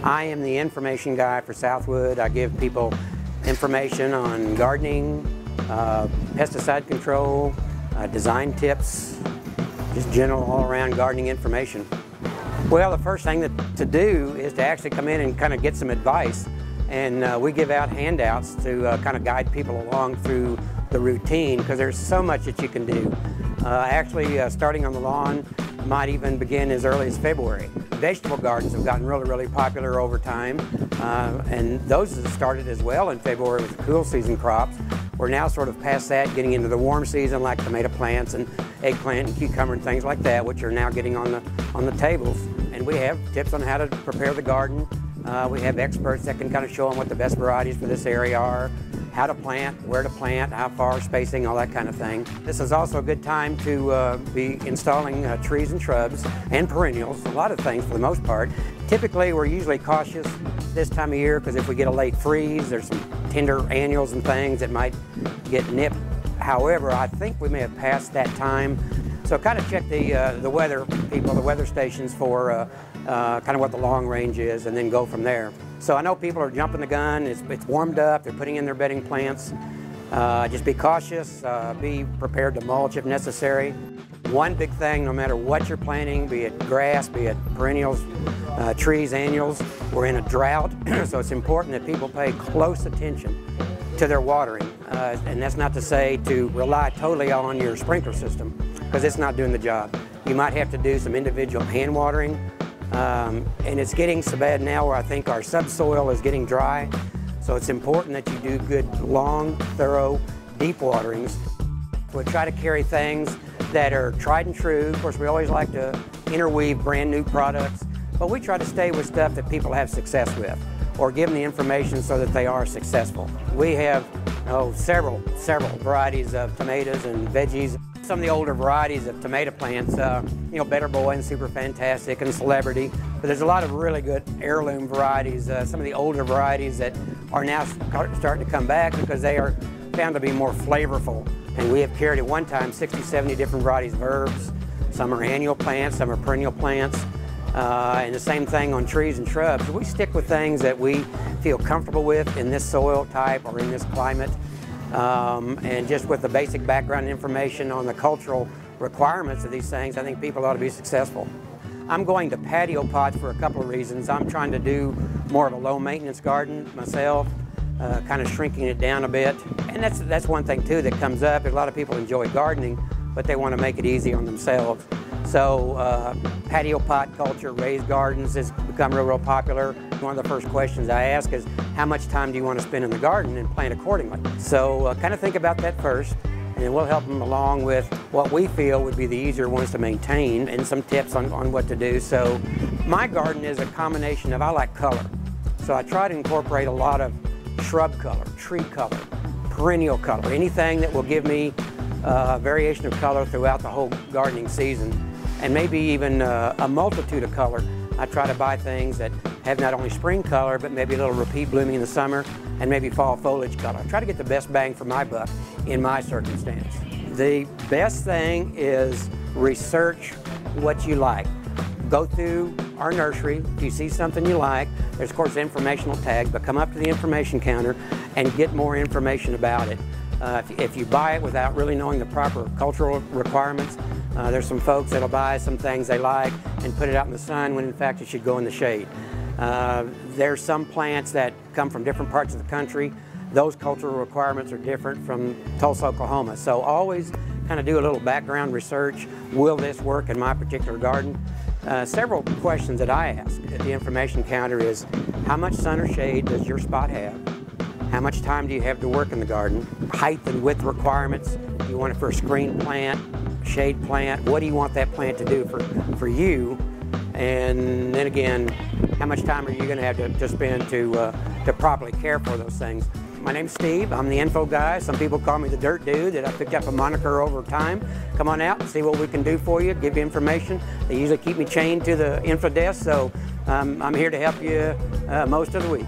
I am the information guy for Southwood. I give people information on gardening, pesticide control, design tips, just general all-around gardening information. Well, the first thing to do is to actually come in and kind of get some advice, and we give out handouts to kind of guide people along through the routine, because there's so much that you can do. Actually, starting on the lawn might even begin as early as February. Vegetable gardens have gotten really popular over time, and those have started as well in February with the cool season crops. We're now sort of past that, getting into the warm season like tomato plants and eggplant and cucumber and things like that, which are now getting on the tables. And we have tips on how to prepare the garden. We have experts that can kind of show them what the best varieties for this area are, how to plant, where to plant, how far, spacing, all that kind of thing. This is also a good time to be installing trees and shrubs and perennials, a lot of things for the most part. Typically, we're usually cautious this time of year because if we get a late freeze, there's some tender annuals and things that might get nipped. However, I think we may have passed that time. So kind of check the weather people, the weather stations for kind of what the long range is, and then go from there. So I know people are jumping the gun, it's warmed up, they're putting in their bedding plants. Just be cautious, be prepared to mulch if necessary. One big thing, no matter what you're planting, be it grass, be it perennials, trees, annuals, we're in a drought, so it's important that people pay close attention to their watering. And that's not to say to rely totally on your sprinkler system, because it's not doing the job. You might have to do some individual hand watering. And it's getting so bad now where I think our subsoil is getting dry. So it's important that you do good, long, thorough, deep waterings. We'll try to carry things that are tried and true. Of course, we always like to interweave brand new products, but we try to stay with stuff that people have success with, or give them the information so that they are successful. We have several varieties of tomatoes and veggies. Some of the older varieties of tomato plants, Better Boy and Super Fantastic and Celebrity, but there's a lot of really good heirloom varieties, some of the older varieties that are now starting to come back because they are found to be more flavorful. And we have carried at one time 60, 70 different varieties of herbs. Some are annual plants, some are perennial plants, and the same thing on trees and shrubs. We stick with things that we feel comfortable with in this soil type or in this climate. And just with the basic background information on the cultural requirements of these things, I think people ought to be successful. I'm going to patio pots for a couple of reasons. I'm trying to do more of a low maintenance garden myself, kind of shrinking it down a bit. And that's one thing too that comes up. A lot of people enjoy gardening, but they want to make it easy on themselves. So patio pot culture, raised gardens has become real popular. One of the first questions I ask is, how much time do you want to spend in the garden, and plan accordingly? So kind of think about that first, and then we'll help them along with what we feel would be the easier ones to maintain and some tips on what to do. So my garden is a combination of, I like color. So I try to incorporate a lot of shrub color, tree color, perennial color, anything that will give me variation of color throughout the whole gardening season, and maybe even a multitude of color. I try to buy things that have not only spring color, but maybe a little repeat blooming in the summer, and maybe fall foliage color. I try to get the best bang for my buck in my circumstance. The best thing is research what you like. Go through our nursery. If you see something you like, there's of course informational tags, but come up to the information counter and get more information about it. If you buy it without really knowing the proper cultural requirements, there's some folks that'll buy some things they like and put it out in the sun when in fact it should go in the shade. There's some plants that come from different parts of the country. Those cultural requirements are different from Tulsa, Oklahoma. So always kind of do a little background research. Will this work in my particular garden? Several questions that I ask at the information counter is, how much sun or shade does your spot have? How much time do you have to work in the garden? Height and width requirements. Do you want it for a screen plant, shade plant? What do you want that plant to do for you? And then again, how much time are you going to have to spend to properly care for those things? My name's Steve. I'm the info guy. Some people call me the dirt dude, that I picked up a moniker over time. Come on out and see what we can do for you, give you information. They usually keep me chained to the info desk, so I'm here to help you most of the week.